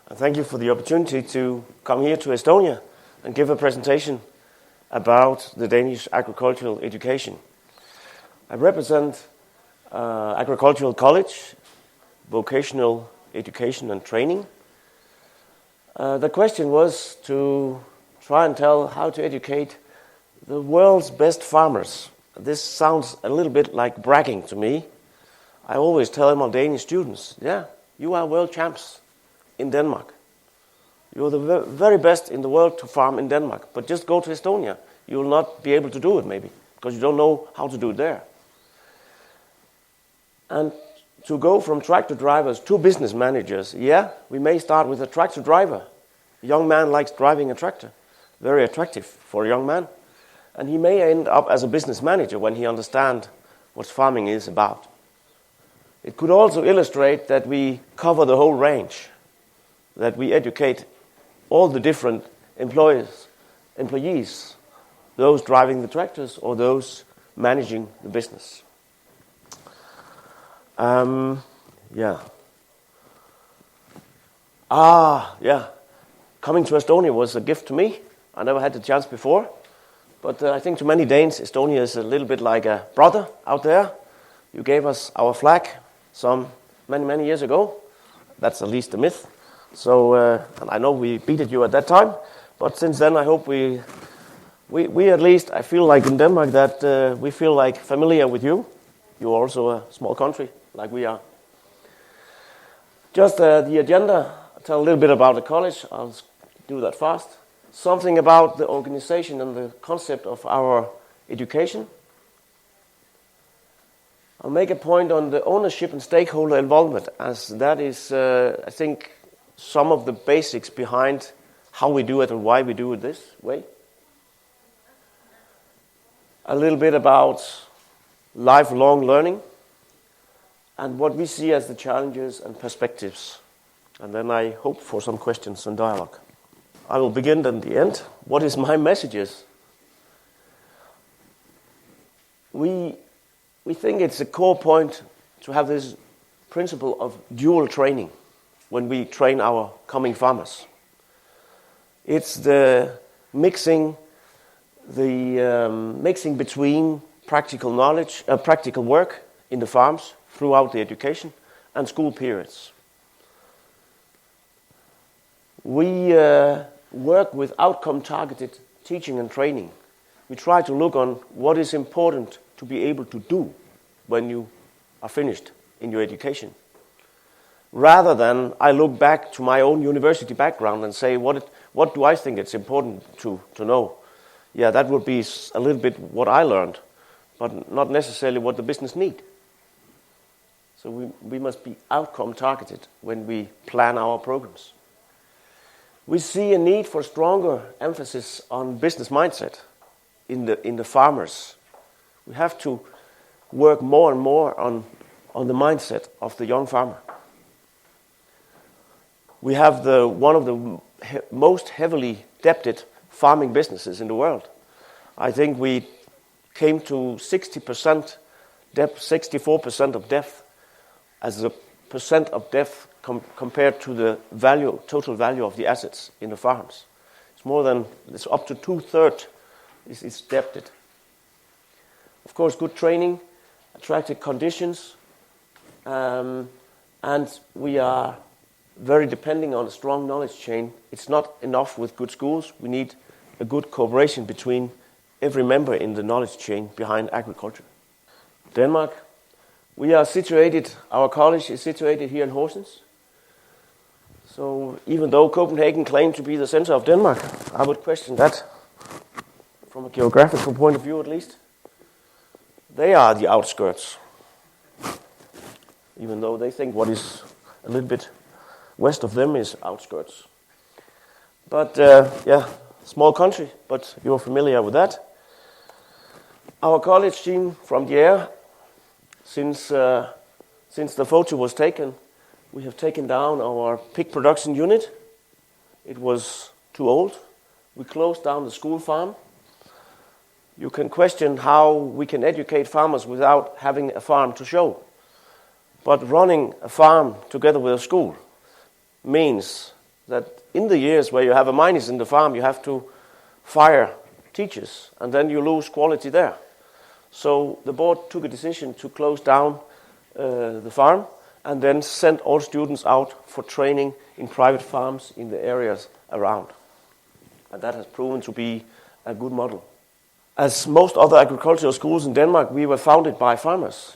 And thank you for the opportunity to come here to Estonia and give a presentation about the Danish agricultural education. I represent Agricultural College, Vocational Education and Training. The question was to try and tell how to educate the world's best farmers. This sounds a little bit like bragging to me. I always tell my Danish students, you are world champs in Denmark. You're the very best in the world to farm in Denmark, but just go to Estonia. You will not be able to do it maybe, because you don't know how to do it there. And to go from tractor drivers to business managers, we may start with a tractor driver. A young man likes driving a tractor, very attractive for a young man. And he may end up as a business manager when he understands what farming is about. It could also illustrate that we cover the whole range, that we educate all the different employees, those driving the tractors or those managing the business. Coming to Estonia was a gift to me. I never had the chance before. But I think to many Danes, Estonia is a little bit like a brother out there. You gave us our flag some many years ago. That's at least a myth. So, and I know we beat you at that time. But since then, I hope we at least, I feel like in Denmark that we feel like familiar with you. You're also a small country like we are. Just the agenda, I'll tell a little bit about the college. I'll do that fast. Something about the organization and the concept of our education. I'll make a point on the ownership and stakeholder involvement, as that is, I think, some of the basics behind how we do it and why we do it this way. A little bit about lifelong learning and what we see as the challenges and perspectives. And then I hope for some questions and dialogue. I will begin at the end. What is my messages? We think it's a core point to have this principle of dual training when we train our coming farmers. It's the mixing between practical knowledge, practical work in the farms throughout the education and school periods. We work with outcome-targeted teaching and training. We try to look on what is important to be able to do when you are finished in your education. Rather than I look back to my own university background and say, what do I think it's important to know? Yeah, that would be a little bit what I learned, but not necessarily what the business need. So we must be outcome-targeted when we plan our programs. We see a need for stronger emphasis on business mindset in the farmers. We have to work more and more on the mindset of the young farmer. We have one of the most heavily debted farming businesses in the world. I think we came to 60% debt, 64% of debt as a percent of debt compared to the total value of the assets in the farms. It's up to 2/3 is debted. Of course, good training, attractive conditions, and we are very depending on a strong knowledge chain. It's not enough with good schools. We need a good cooperation between every member in the knowledge chain behind agriculture. Denmark, our college is situated here in Horsens. So even though Copenhagen claimed to be the center of Denmark, I would question that from a geographical point of view at least. They are the outskirts, even though they think what is a little bit west of them is outskirts. But small country, but you're familiar with that. Our college seen from the air, since the photo was taken, we have taken down our pig production unit. It was too old. We closed down the school farm. You can question how we can educate farmers without having a farm to show. But running a farm together with a school means that in the years where you have a minus in the farm, you have to fire teachers, and then you lose quality there. So the board took a decision to close down the farm and then send all students out for training in private farms in the areas around. And that has proven to be a good model. As most other agricultural schools in Denmark, we were founded by farmers.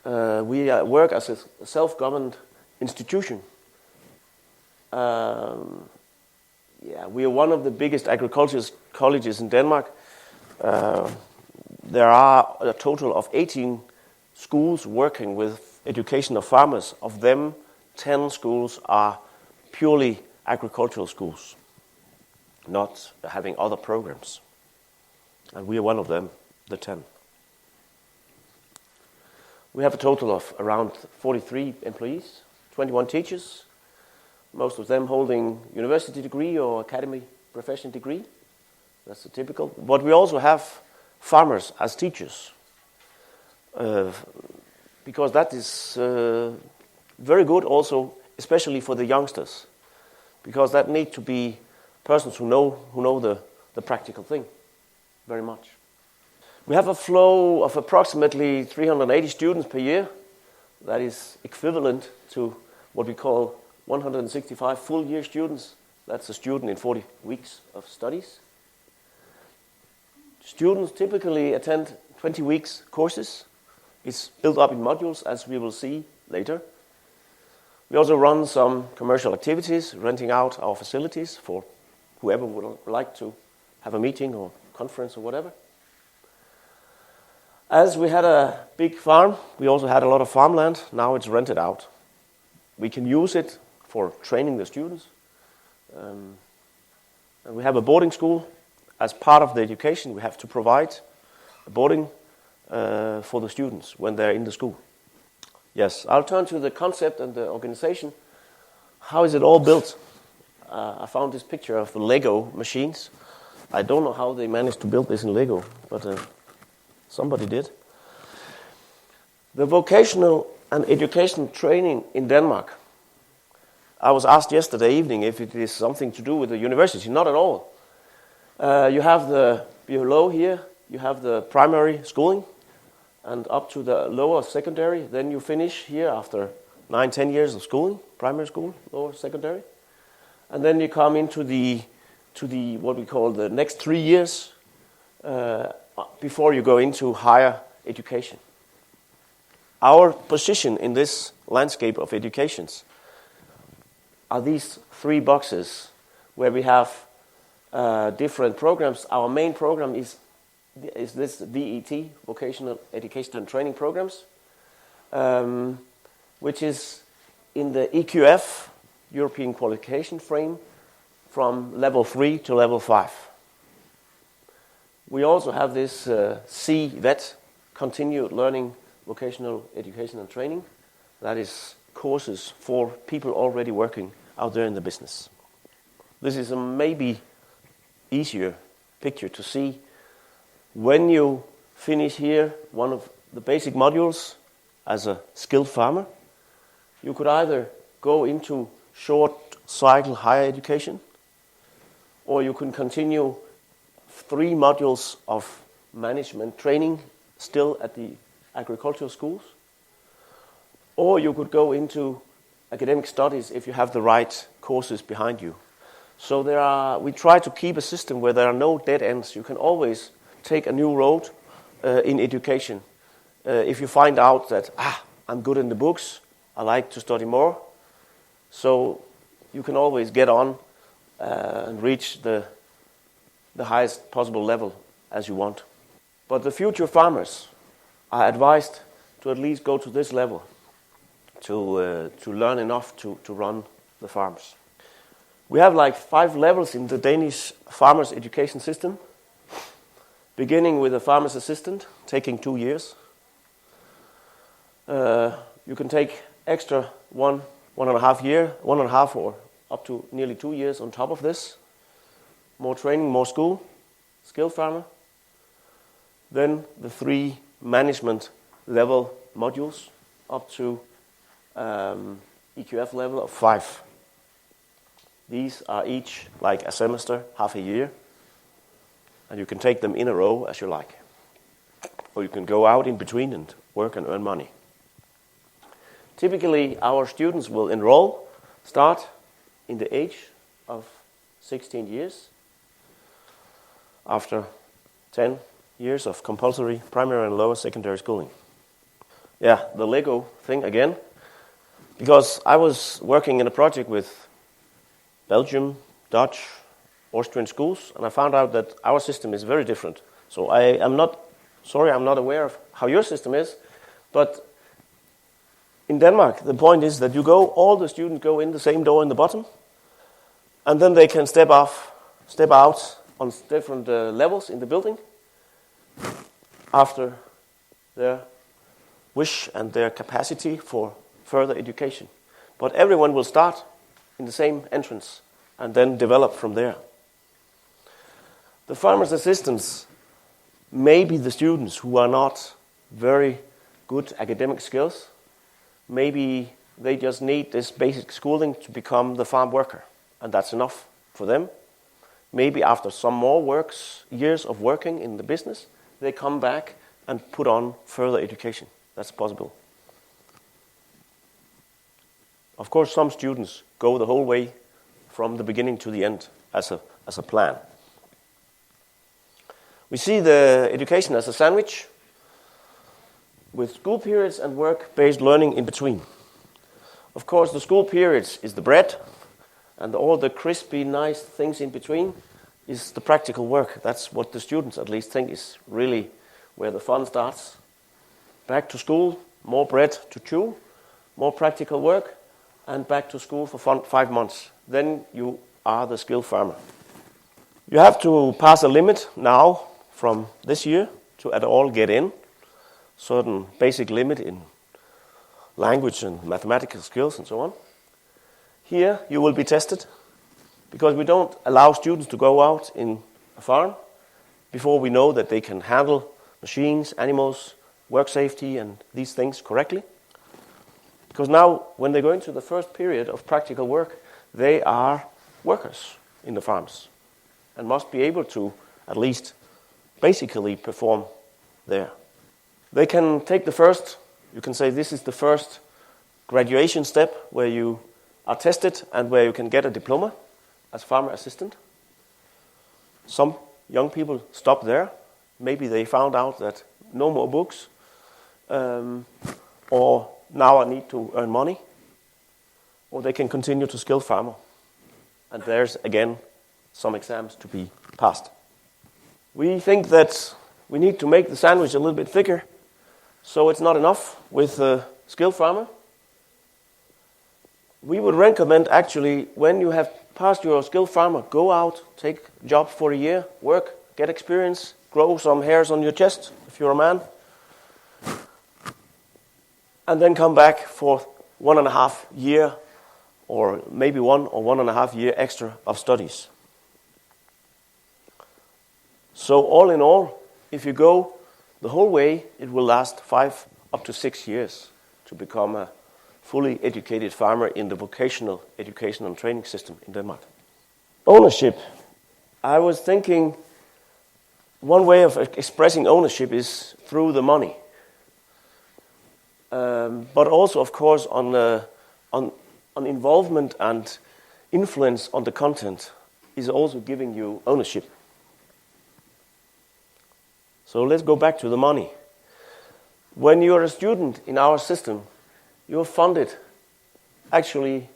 We work as a self-governed institution. We are one of the biggest agricultural colleges in Denmark. There are a total of 18 schools working with education of farmers. Of them, 10 schools are purely agricultural schools, not having other programs. And we are one of them, the 10. We have a total of around 43 employees, 21 teachers, most of them holding university degree or academy professional degree. That's the typical. But we also have farmers as teachers, because that is very good also, especially for the youngsters, because that need to be persons who know the practical thing very much. We have a flow of approximately 380 students per year. That is equivalent to what we call 165 full-year students. That's a student in 40 weeks of studies. Students typically attend 20 weeks courses. It's built up in modules, as we will see later. We also run some commercial activities, renting out our facilities for whoever would like to have a meeting or conference or whatever. As we had a big farm, we also had a lot of farmland. Now it's rented out. We can use it for training the students. And we have a boarding school. As part of the education, we have to provide a boarding for the students when they're in the school. Yes, I'll turn to the concept and the organization. How is it all built? I found this picture of the Lego machines. I don't know how they managed to build this in Lego, but somebody did. The vocational and education training in Denmark. I was asked yesterday evening if it is something to do with the university. Not at all. You have below here, you have the primary schooling, and up to the lower secondary. Then you finish here after 9-10 years of schooling, primary school, lower secondary. And then you come into the what we call the next 3 years before you go into higher education. Our position in this landscape of educations are these 3 boxes where we have different programs. Our main program is this VET, Vocational Education and Training Programs, which is in the EQF, European Qualification Frame, from level 3 to level 5. We also have this CVET, Continued Learning, Vocational Education and Training. That is courses for people already working out there in the business. This is a maybe easier picture to see. When you finish here one of the basic modules as a skilled farmer, you could either go into short cycle higher education, or you can continue 3 modules of management training still at the agricultural schools, or you could go into academic studies if you have the right courses behind you. So we try to keep a system where there are no dead ends. You can always take a new road in education. If you find out that, I'm good in the books, I like to study more, so you can always get on and reach the highest possible level as you want. But the future farmers are advised to at least go to this level to learn enough to run the farms. We have like 5 levels in the Danish farmers' education system, beginning with a farmer's assistant, taking 2 years. You can take extra 1.5 year, 1.5 or up to nearly 2 years on top of this. More training, more school, skilled farmer. Then the 3 management level modules up to EQF level of 5. These are each like a semester, half a year, and you can take them in a row as you like. Or you can go out in between and work and earn money. Typically, our students will start in the age of 16 years, after 10 years of compulsory primary and lower secondary schooling. Yeah, the Lego thing again, because I was working in a project with Belgium, Dutch, Austrian schools, and I found out that our system is very different. So I'm not aware of how your system is, but in Denmark, the point is that all the students go in the same door in the bottom, and then they can step out on different levels in the building after their wish and their capacity for further education. But everyone will start in the same entrance and then develop from there. The farmer's assistants may be the students who are not very good academic skills. Maybe they just need this basic schooling to become the farm worker, and that's enough for them. Maybe after some more years of working in the business, they come back and put on further education. That's possible. Of course, some students go the whole way from the beginning to the end as a plan. We see the education as a sandwich with school periods and work-based learning in between. Of course, the school periods is the bread, and all the crispy, nice things in between is the practical work. That's what the students at least think is really where the fun starts. Back to school, more bread to chew, more practical work, and back to school for 5 months. Then you are the skilled farmer. You have to pass a limit now from this year to at all get in, certain basic limit in language and mathematical skills and so on. Here you will be tested because we don't allow students to go out in a farm before we know that they can handle machines, animals, work safety and these things correctly. Because now when they go into the first period of practical work, they are workers in the farms and must be able to at least basically perform there. They can take you can say this is the first graduation step where you are tested and where you can get a diploma as farmer assistant. Some young people stop there. Maybe they found out that no more books, or now I need to earn money, or they can continue to skilled farmer. And there's again some exams to be passed. We think that we need to make the sandwich a little bit thicker, so it's not enough with a skilled farmer. We would recommend actually when you have passed your skilled farmer, go out, take a job for a year, work, get experience, grow some hairs on your chest if you're a man, and then come back for 1.5 years or maybe 1 or 1.5 years extra of studies. So all in all, if you go the whole way, it will last 5 up to 6 years to become a fully educated farmer in the vocational education and training system in Denmark. Ownership. I was thinking one way of expressing ownership is through the money. But also, of course, on involvement and influence on the content is also giving you ownership. So let's go back to the money. When you're a student in our system, you're funded actually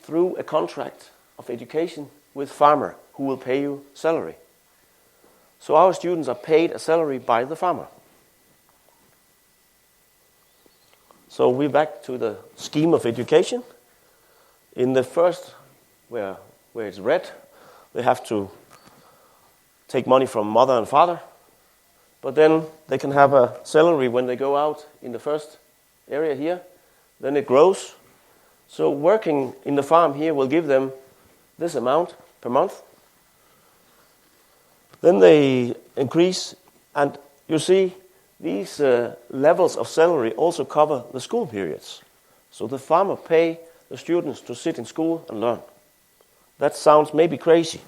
through a contract of education with farmer who will pay you salary. So our students are paid a salary by the farmer. So we're back to the scheme of education. In the first, where it's red, they have to take money from mother and father. But then they can have a salary when they go out in the first area here. Then it grows. So working in the farm here will give them this amount per month. Then they increase, and you see these levels of salary also cover the school periods. So the farmer pay the students to sit in school and learn. That sounds maybe crazy.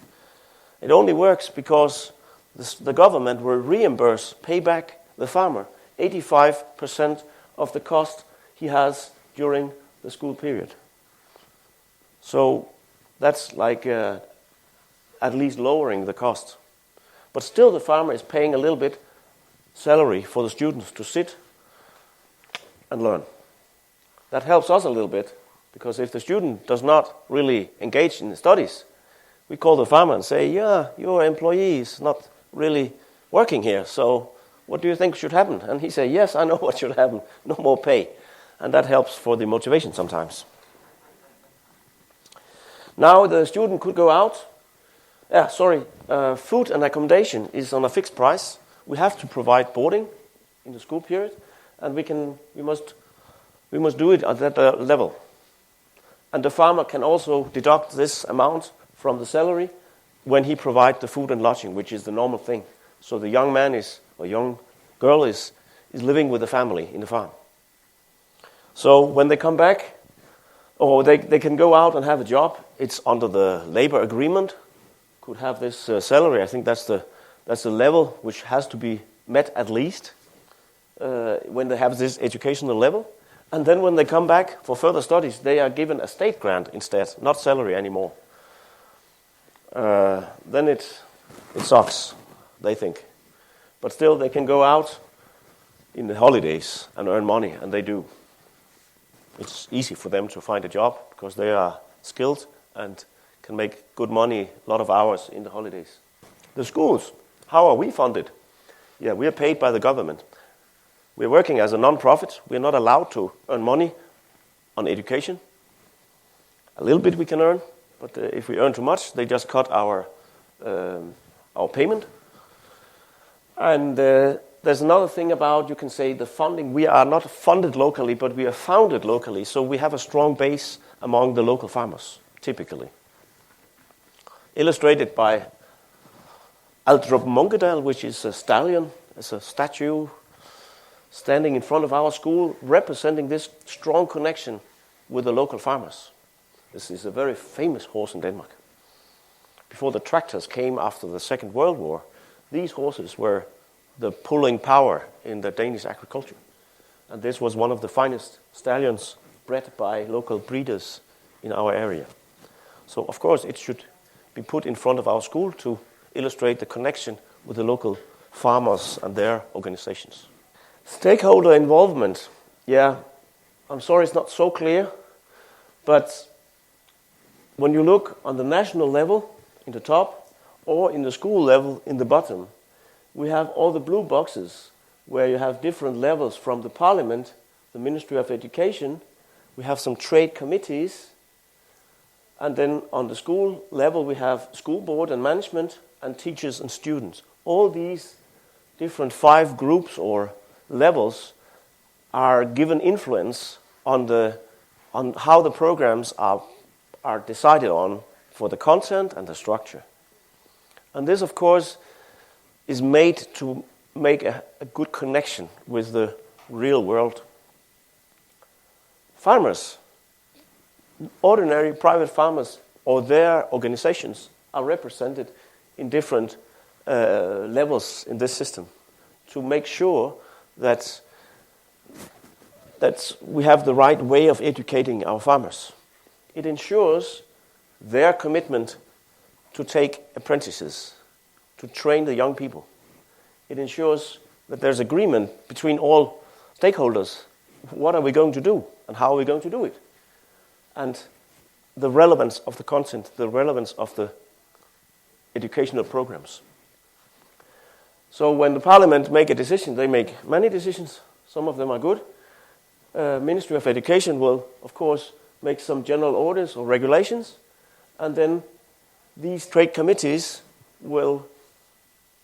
It only works because the government will reimburse, pay back the farmer 85% of the cost he has during the school period. So that's like at least lowering the cost. But still the farmer is paying a little bit salary for the students to sit and learn. That helps us a little bit, because if the student does not really engage in the studies, we call the farmer and say, yeah, your employee is not really working here, so what do you think should happen? And he say, yes, I know what should happen, no more pay. And that helps for the motivation sometimes. Now the student could go out. Food and accommodation is on a fixed price. We have to provide boarding in the school period, and we must do it at that level. And the farmer can also deduct this amount from the salary when he provides the food and lodging, which is the normal thing. So the young man or young girl is living with the family in the farm. So when they come back, or they can go out and have a job, it's under the labor agreement, could have this salary. I think that's the level which has to be met at least when they have this educational level. And then when they come back for further studies, they are given a state grant instead, not salary anymore. Then it sucks, they think. But still, they can go out in the holidays and earn money, and they do. It's easy for them to find a job because they are skilled and can make good money, a lot of hours in the holidays. The schools, how are we funded? Yeah, we are paid by the government. We're working as a non-profit. We're not allowed to earn money on education. A little bit we can earn, but if we earn too much, they just cut our payment. And there's another thing about, you can say, the funding. We are not funded locally, but we are founded locally, so we have a strong base among the local farmers, typically. Illustrated by Aldrup Munkedal, which is a stallion, it's a statue standing in front of our school, representing this strong connection with the local farmers. This is a very famous horse in Denmark. Before the tractors came after the Second World War, these horses were the pulling power in the Danish agriculture. And this was one of the finest stallions bred by local breeders in our area. So, of course, it should be put in front of our school to illustrate the connection with the local farmers and their organizations. Stakeholder involvement. Yeah, I'm sorry it's not so clear, but when you look on the national level in the top or in the school level in the bottom, we have all the blue boxes where you have different levels from the parliament, the Ministry of Education. We have some trade committees. And then on the school level, we have school board and management and teachers and students. All these different 5 groups or levels are given influence on how the programs are decided on for the content and the structure. And this, of course, is made to make a good connection with the real world. Farmers, ordinary private farmers or their organizations are represented in different levels in this system to make sure that we have the right way of educating our farmers. It ensures their commitment to take apprentices, to train the young people. It ensures that there's agreement between all stakeholders. What are we going to do and how are we going to do it? And the relevance of the content, the relevance of the educational programs. So when the parliament make a decision, they make many decisions. Some of them are good. Ministry of Education will, of course, make some general orders or regulations. And then these trade committees will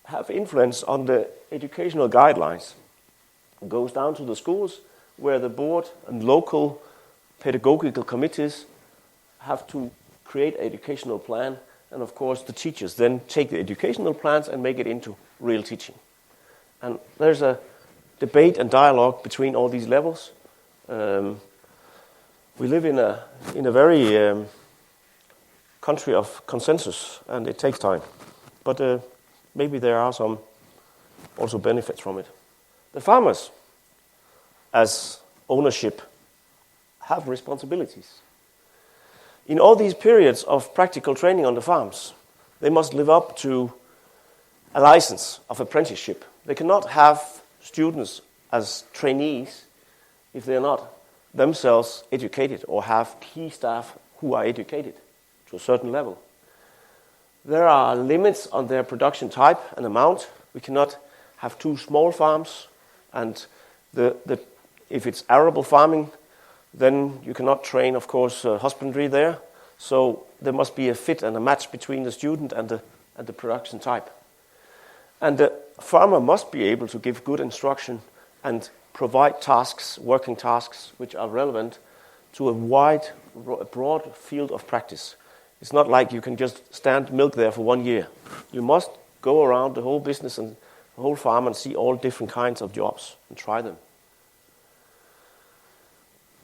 have influence on the educational guidelines. It goes down to the schools where the board and local pedagogical committees have to create an educational plan, and of course the teachers then take the educational plans and make it into real teaching. And there's a debate and dialogue between all these levels. We live in a very country of consensus, and it takes time. But maybe there are some also benefits from it. The farmers, as ownership, have responsibilities. In all these periods of practical training on the farms, they must live up to a license of apprenticeship. They cannot have students as trainees if they are not themselves educated or have key staff who are educated to a certain level. There are limits on their production type and amount. We cannot have too small farms, and if it's arable farming, then you cannot train, of course, husbandry there. So there must be a fit and a match between the student and the production type. And the farmer must be able to give good instruction and provide tasks, working tasks, which are relevant to a broad field of practice. It's not like you can just stand milk there for 1 year. You must go around the whole business and the whole farm and see all different kinds of jobs and try them.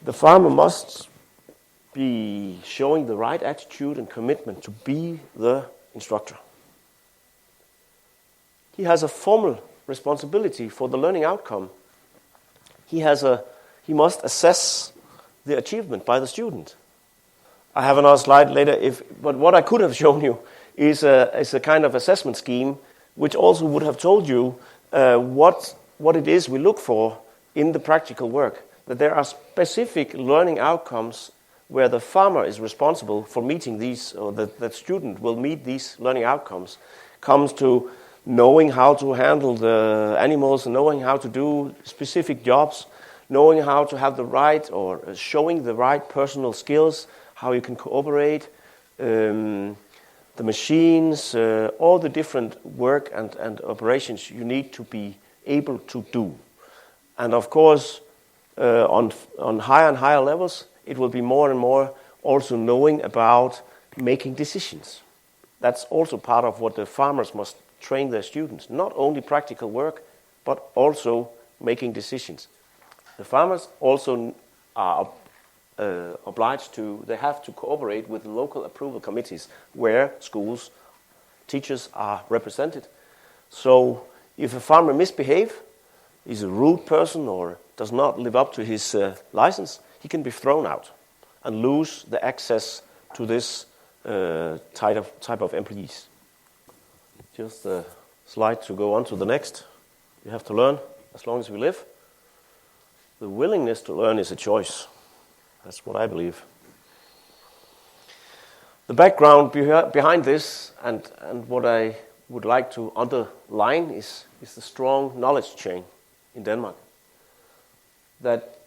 The farmer must be showing the right attitude and commitment to be the instructor. He has a formal responsibility for the learning outcome. He must assess the achievement by the student. I have another slide later, but what I could have shown you is a kind of assessment scheme which also would have told you what it is we look for in the practical work. That there are specific learning outcomes where the farmer is responsible for meeting these, or the student will meet these learning outcomes. Comes to knowing how to handle the animals, knowing how to do specific jobs, knowing how to have the right or showing the right personal skills, how you can cooperate, the machines, all the different work and operations you need to be able to do. And of course, on higher and higher levels, it will be more and more also knowing about making decisions. That's also part of what the farmers must train their students. Not only practical work, but also making decisions. The farmers also are obliged to, they have to cooperate with local approval committees where schools, teachers are represented. So if a farmer misbehaves, is a rude person or does not live up to his license, he can be thrown out and lose the access to this type of employees. Just a slide to go on to the next. You have to learn as long as we live. The willingness to learn is a choice. That's what I believe. The background behind this and what I would like to underline is the strong knowledge chain in Denmark. That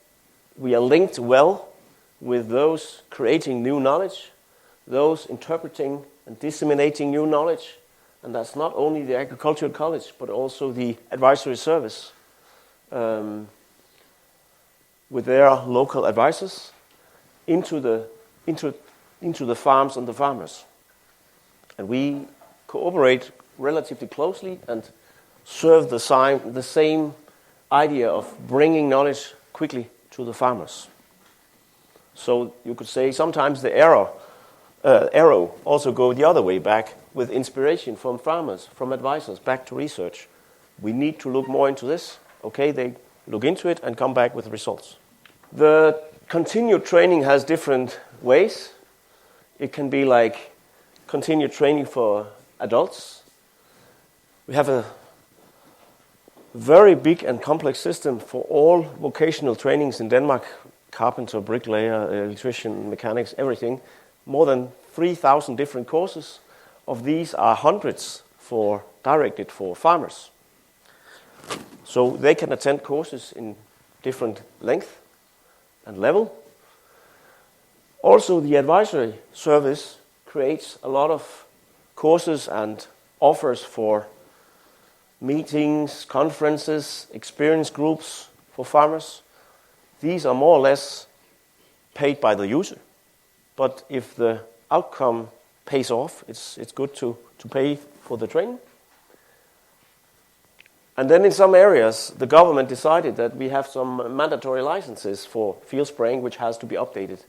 we are linked well with those creating new knowledge, those interpreting and disseminating new knowledge, and that's not only the agricultural college, but also the advisory service with their local advisors into the farms and the farmers. And we cooperate relatively closely and serve the same idea of bringing knowledge quickly to the farmers. So you could say sometimes the arrow also go the other way back with inspiration from farmers, from advisors, back to research. We need to look more into this. Okay, they look into it and come back with results. The continued training has different ways. It can be like continued training for adults. We have a very big and complex system for all vocational trainings in Denmark. Carpenter, bricklayer, electrician, mechanics, everything. More than 3,000 different courses. Of these are hundreds directed for farmers. So they can attend courses in different length and level. Also, the advisory service creates a lot of courses and offers for meetings, conferences, experience groups for farmers. These are more or less paid by the user. But if the outcome pays off, it's good to pay for the training. And then in some areas, the government decided that we have some mandatory licenses for field spraying, which has to be updated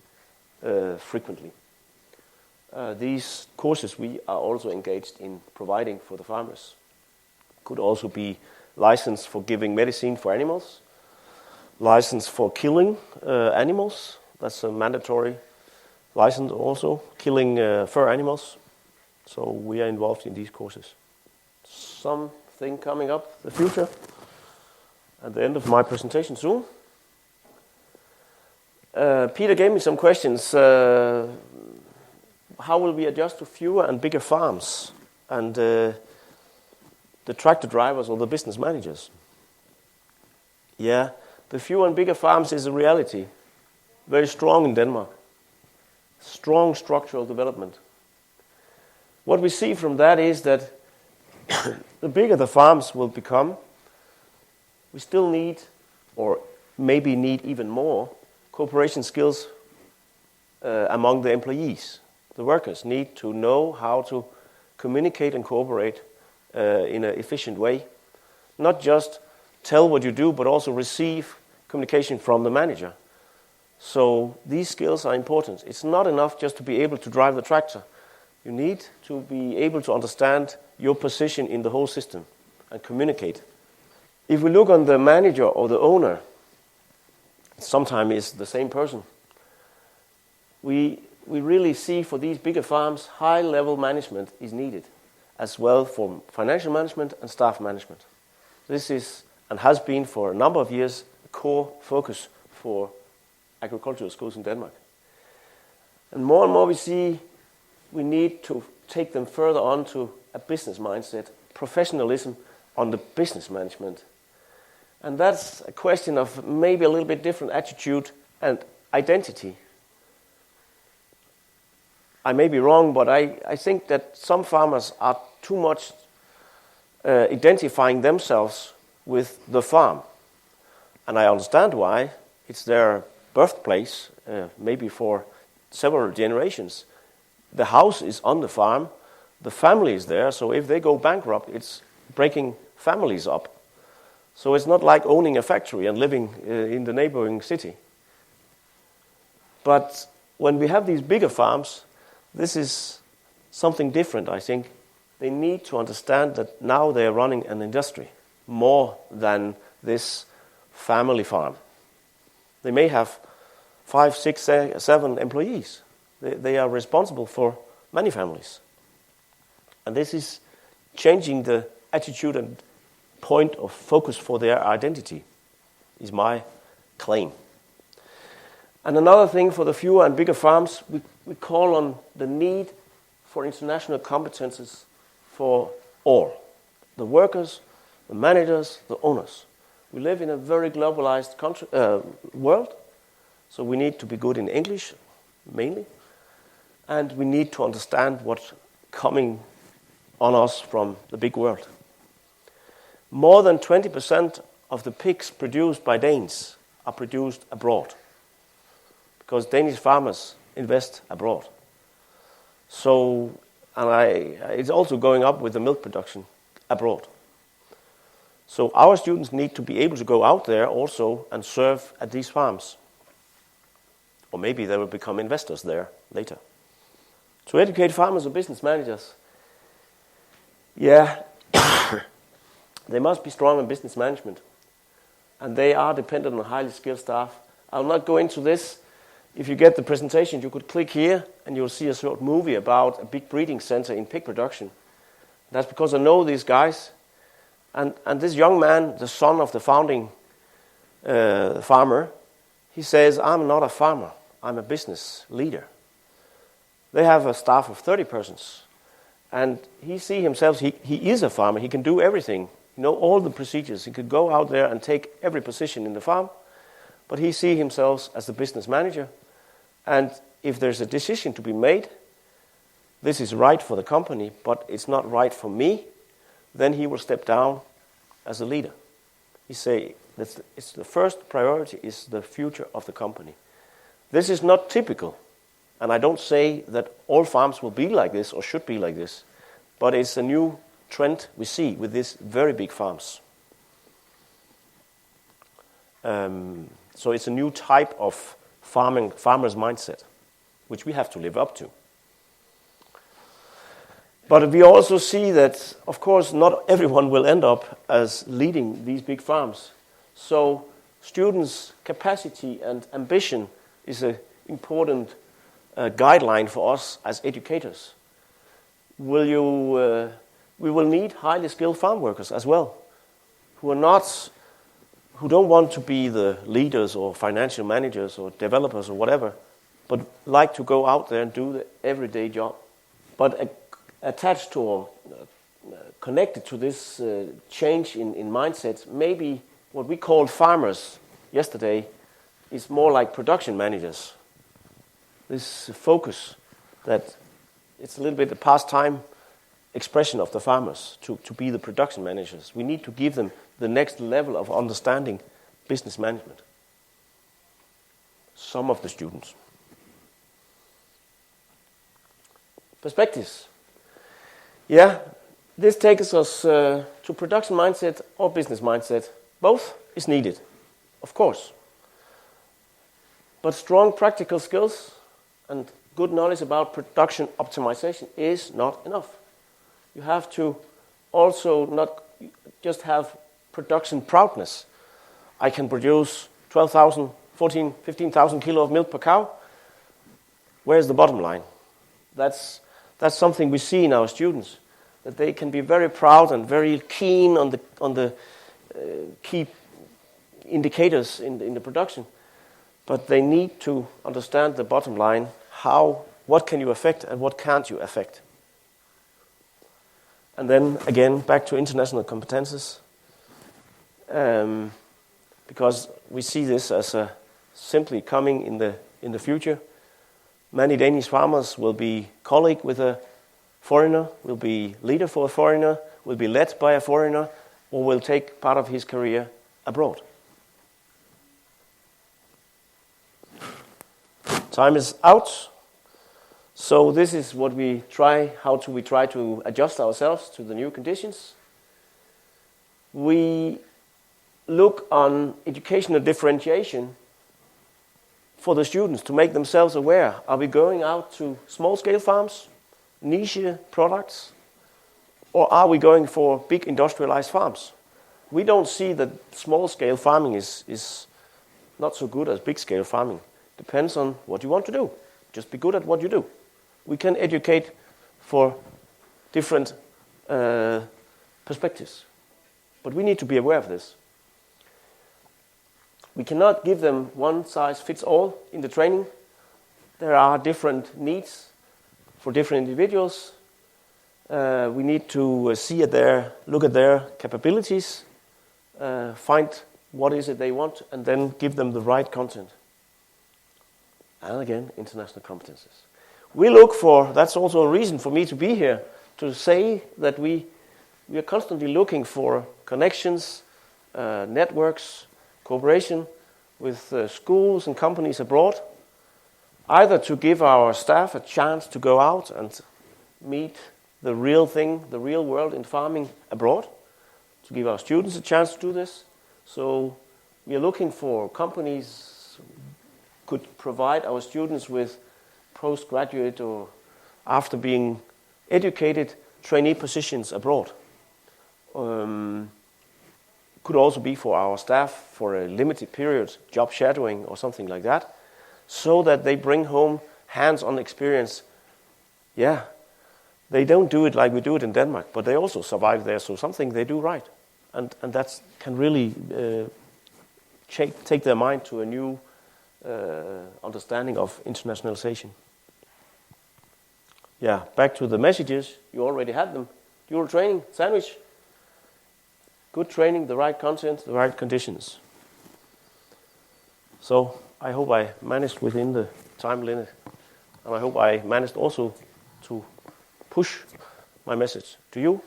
frequently. these courses we are also engaged in providing for the farmers. Could also be license for giving medicine for animals, license for killing animals. That's a mandatory license also, killing fur animals. So we are involved in these courses. Something coming up, the future, at the end of my presentation soon. Peter gave me some questions. How will we adjust to fewer and bigger farms and the tractor drivers or the business managers? Yeah, the fewer and bigger farms is a reality. Very strong in Denmark. Strong structural development. What we see from that is that the bigger the farms will become, we still need, or maybe need even more, cooperation skills among the employees. The workers need to know how to communicate and cooperate in an efficient way. Not just tell what you do, but also receive communication from the manager. So these skills are important. It's not enough just to be able to drive the tractor. You need to be able to understand your position in the whole system and communicate. If we look on the manager or the owner, sometimes it's the same person. We really see for these bigger farms, high-level management is needed, as well for financial management and staff management. This is, and has been for a number of years, a core focus for agricultural schools in Denmark. And more we see we need to take them further on to a business mindset, professionalism on the business management. And that's a question of maybe a little bit different attitude and identity. I may be wrong, but I think that some farmers are too much identifying themselves with the farm. And I understand why. It's their birthplace, maybe for several generations. The house is on the farm, the family is there, so if they go bankrupt, it's breaking families up. So it's not like owning a factory and living in the neighboring city. But when we have these bigger farms, this is something different, I think. They need to understand that now they are running an industry more than this family farm. They may have 5, 6, 7 employees. They are responsible for many families. And this is changing the attitude and point of focus for their identity, is my claim. And another thing for the fewer and bigger farms, we call on the need for international competences for all. The workers, the managers, the owners. We live in a very globalized world, so we need to be good in English, mainly. And we need to understand what's coming on us from the big world. More than 20% of the pigs produced by Danes are produced abroad, because Danish farmers invest abroad. So, it's also going up with the milk production abroad. So our students need to be able to go out there also and serve at these farms. Or maybe they will become investors there later. To educate farmers or business managers, yeah, they must be strong in business management. And they are dependent on highly skilled staff. I'll not go into this. If you get the presentation, you could click here and you'll see a short movie about a big breeding center in pig production. That's because I know these guys. And this young man, the son of the founding farmer, he says, I'm not a farmer, I'm a business leader. They have a staff of 30 persons. And he sees himself, he is a farmer, he can do everything. You know, all the procedures. He could go out there and take every position in the farm. But he sees himself as the business manager. And if there's a decision to be made, this is right for the company, but it's not right for me, then he will step down as a leader. He say that it's the first priority is the future of the company. This is not typical, and I don't say that all farms will be like this or should be like this, but it's a new trend we see with these very big farms. So it's a new type of farmer's mindset, which we have to live up to. But we also see that, of course, not everyone will end up as leading these big farms. So students' capacity and ambition is an important guideline for us as educators. We will need highly skilled farm workers as well, who don't want to be the leaders or financial managers or developers or whatever, but like to go out there and do the everyday job. But attached to or connected to this change in mindset, maybe what we called farmers yesterday is more like production managers. This focus that it's a little bit a pastime expression of the farmers to be the production managers. We need to give them the next level of understanding business management. Some of the students. Perspectives. Yeah, this takes us to production mindset or business mindset. Both is needed, of course. But strong practical skills and good knowledge about production optimization is not enough. You have to also not just have production proudness. I can produce 12,000, 14, 15,000 kilo of milk per cow. Where's the bottom line? That's something we see in our students, that they can be very proud and very keen on the key indicators in the production, but they need to understand the bottom line. What can you affect and what can't you affect? And then again, back to international competences, because we see this as simply coming in the future. Many Danish farmers will be colleague with a foreigner, will be leader for a foreigner, will be led by a foreigner, or will take part of his career abroad. Time is out. So this is what we try, how do we try to adjust ourselves to the new conditions. We look on educational differentiation for the students to make themselves aware. Are we going out to small-scale farms, niche products, or are we going for big industrialized farms? We don't see that small-scale farming is not so good as big-scale farming. Depends on what you want to do. Just be good at what you do. We can educate for different perspectives. But we need to be aware of this. We cannot give them one size fits all in the training. There are different needs for different individuals. We need to look at their capabilities, find what is it they want, and then give them the right content. And again, international competences. We look for, that's also a reason for me to be here, to say that we are constantly looking for connections, networks, cooperation with schools and companies abroad, either to give our staff a chance to go out and meet the real thing, the real world in farming abroad, to give our students a chance to do this. So we are looking for companies could provide our students with postgraduate or after being educated trainee positions abroad. Could also be for our staff for a limited period, job shadowing or something like that, so that they bring home hands-on experience. Yeah, they don't do it like we do it in Denmark, but they also survive there, so something they do right. And that can really take their mind to a new understanding of internationalization. Yeah, back to the messages. You already had them. Dual training, sandwich. Good training, the right content, the right conditions. So I hope I managed within the time limit. And I hope I managed also to push my message to you.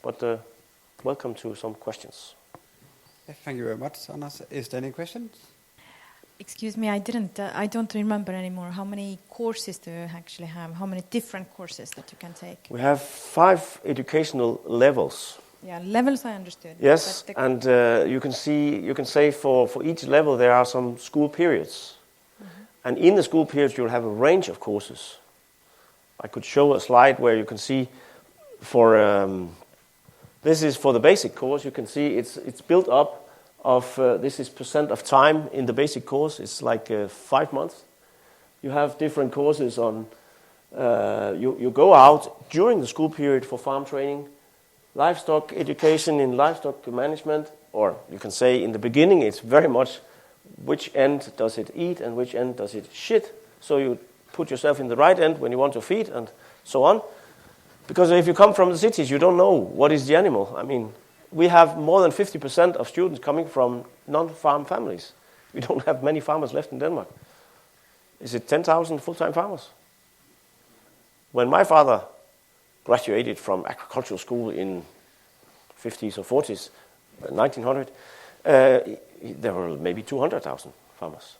But welcome to some questions. Thank you very much, Anders. Is there any questions? Excuse me, I don't remember anymore. How many courses do you actually have? How many different courses that you can take? We have 5 educational levels. Yeah, levels I understood. Yes, and you can say for each level there are some school periods. Mm-hmm. And in the school periods you'll have a range of courses. I could show a slide where you can see this is for the basic course. You can see it's built up of this is percent of time in the basic course. It's like 5 months. You have different courses on. You go out during the school period for farm training, livestock education in livestock management, or you can say in the beginning it's very much which end does it eat and which end does it shit. So you put yourself in the right end when you want to feed and so on. Because if you come from the cities, you don't know what is the animal. I mean, we have more than 50% of students coming from non-farm families. We don't have many farmers left in Denmark. Is it 10,000 full-time farmers? When my father graduated from agricultural school in 50s or 40s, 1900, there were maybe 200,000 farmers.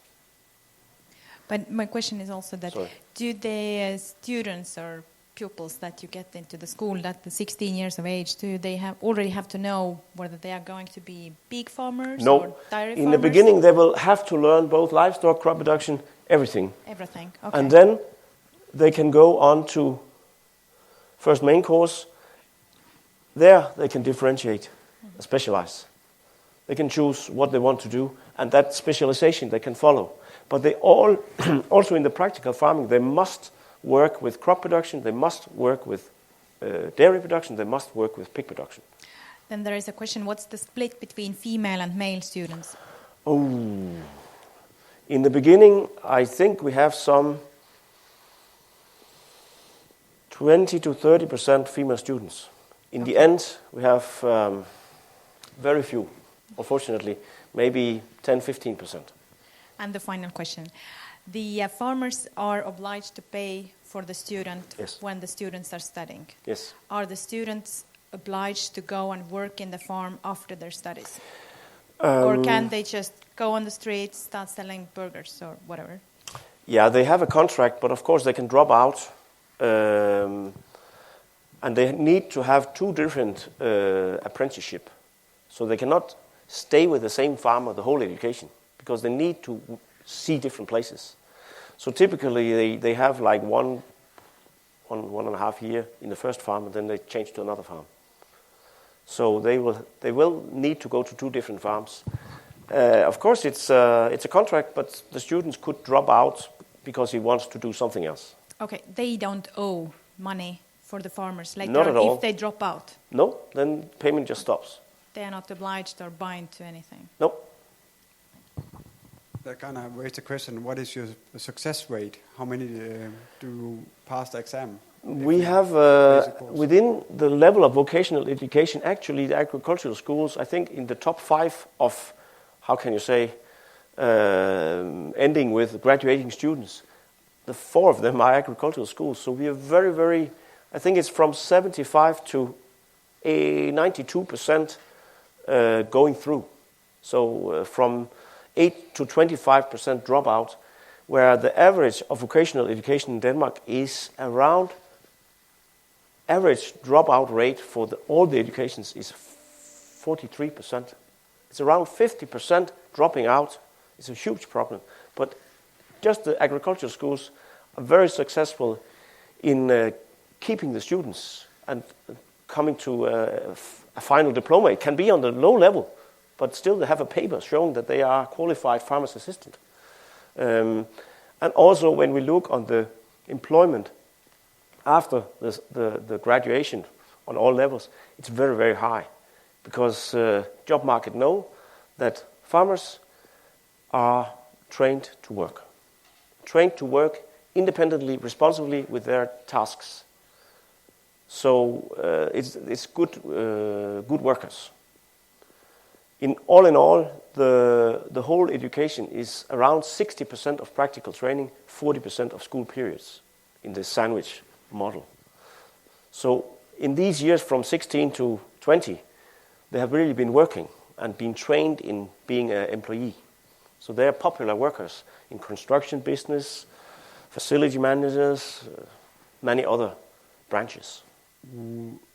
But my question is also that, do the students or pupils that you get into the school at the 16 years of age, do they already have to know whether they are going to be big farmers or dairy farmers? In the beginning they will have to learn both livestock, crop production, everything. Everything, okay. And then they can go on to first main course. There they can differentiate, specialize. They can choose what they want to do, and that specialization they can follow. But they all, also in the practical farming, they must work with crop production, they must work with dairy production, they must work with pig production. Then there is a question, what's the split between female and male students? Oh, in the beginning, I think we have some 20 to 30% female students. In the end, we have very few, unfortunately, maybe 10-15%. And the final question. The farmers are obliged to pay for the student when the students are studying. Yes. Are the students obliged to go and work in the farm after their studies? Or can they just go on the streets, start selling burgers or whatever? Yeah, they have a contract, but of course they can drop out. And they need to have 2 different apprenticeship. So they cannot stay with the same farmer the whole education, because they need to see different places. So typically they have like one and a half year in the first farm, and then they change to another farm. So they will need to go to 2 different farms. Of course, it's a contract, but the students could drop out because he wants to do something else. Okay, they don't owe money for the farmers later Not on at all. if they drop out. No, then payment just stops. They are not obliged or bind to anything. No. That kind of raised the question, what is your success rate? How many do you pass the exam? We have, within the level of vocational education, actually the agricultural schools, I think in the top 5 of, how can you say, ending with graduating students, the 4 of them are agricultural schools. So we are very, very, I think it's from 75 to 92% going through. So from 8 to 25% dropout, where the average of vocational education in Denmark is around, average dropout rate for all the educations is 43%. It's around 50% dropping out. It's a huge problem. But just the agricultural schools are very successful in keeping the students and coming to a final diploma. It can be on the low level, but still they have a paper showing that they are qualified farmer's assistant. And also when we look on the employment after the graduation on all levels, it's very, very high, because job market know that farmers are trained to work independently, responsibly with their tasks. So it's good workers. In all, the whole education is around 60% of practical training, 40% of school periods in the sandwich model. So in these years from 16 to 20, they have really been working and been trained in being an employee. So they are popular workers in construction business, facility managers, many other branches.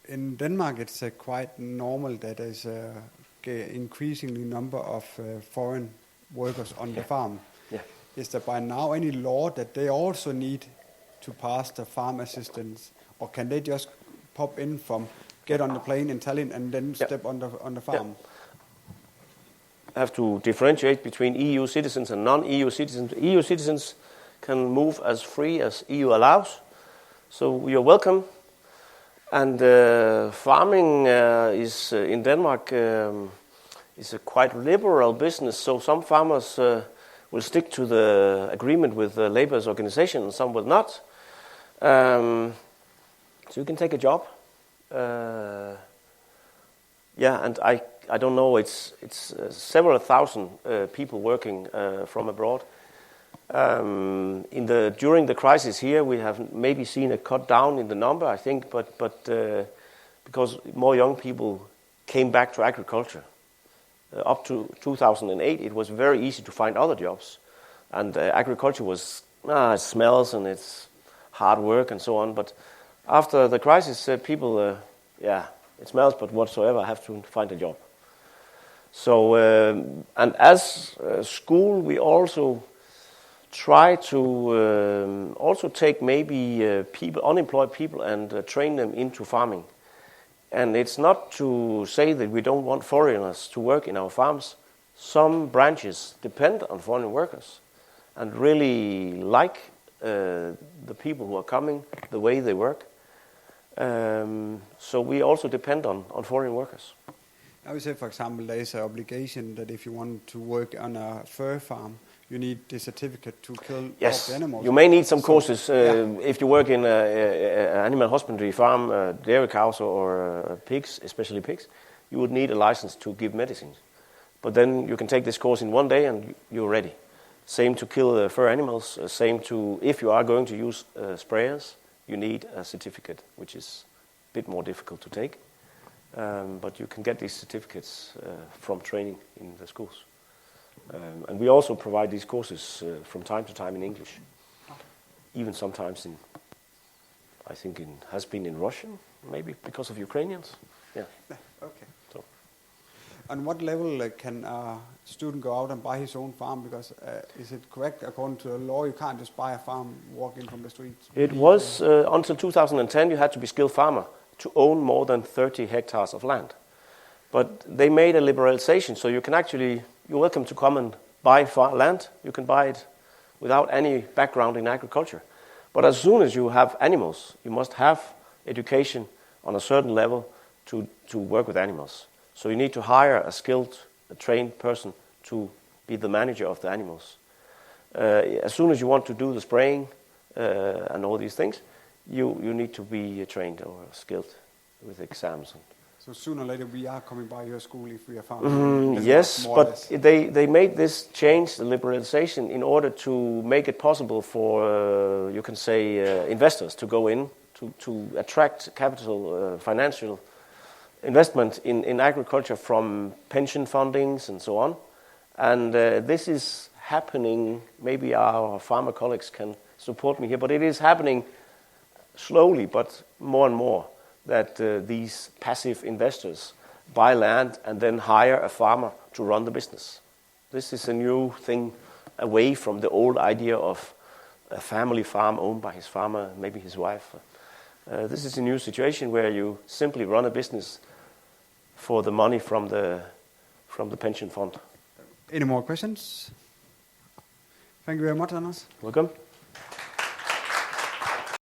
In Denmark, it's quite normal that there's an increasingly number of foreign workers on the farm. Yeah. Is there by now any law that they also need to pass the farm assistance, or can they just pop in from get on the plane in Tallinn and then step on the farm. Have to differentiate between EU citizens and non-EU citizens. EU citizens can move as free as EU allows, so you're welcome. And farming is in Denmark is a quite liberal business, so some farmers will stick to the agreement with the labor's organization and some will not. So you can take a job. And I don't know, it's several thousand people working from abroad. During the crisis here, we have maybe seen a cut down in the number, I think, but because more young people came back to agriculture. Up to 2008, it was very easy to find other jobs, and agriculture was it smells and it's hard work and so on. But after the crisis, people, it smells, but whatsoever, have to find a job. So, and as a school, we also try to also take maybe unemployed people and train them into farming. And it's not to say that we don't want foreigners to work in our farms. Some branches depend on foreign workers and really like the people who are coming, the way they work. So we also depend on foreign workers. I would say, for example, there is an obligation that if you want to work on a fur farm, you need the certificate to kill the animals. You may need some courses if you work in an animal husbandry farm, dairy cows or pigs, especially pigs. You would need a license to give medicines. But then you can take this course in one day and you're ready. Same to kill fur animals. Same to, if you are going to use sprayers, you need a certificate, which is a bit more difficult to take. But you can get these certificates from training in the schools. And we also provide these courses from time to time in English. Even sometimes has been in Russian, maybe because of Ukrainians. Yeah. Okay. So, on what level can a student go out and buy his own farm? Because is it correct, according to the law, you can't just buy a farm, walk in from the streets? It was, until 2010, you had to be skilled farmer to own more than 30 hectares of land. But they made a liberalization, so you can actually, you're welcome to come and buy land. You can buy it without any background in agriculture. But as soon as you have animals, you must have education on a certain level to work with animals. So you need to hire a skilled, trained person to be the manager of the animals. As soon as you want to do the spraying and all these things, you need to be trained or skilled with exams. So sooner or later we are coming by your school if we are found. Yes, but they made this change, the liberalization, in order to make it possible for, you can say, investors to go in, to attract capital, financial investment in agriculture from pension fundings and so on. And this is happening, maybe our farmer colleagues can support me here, but it is happening slowly, but more and more, that these passive investors buy land and then hire a farmer to run the business. This is a new thing away from the old idea of a family farm owned by his farmer, maybe his wife. This is a new situation where you simply run a business for the money from the pension fund. Any more questions? Thank you very much, Anders. Welcome.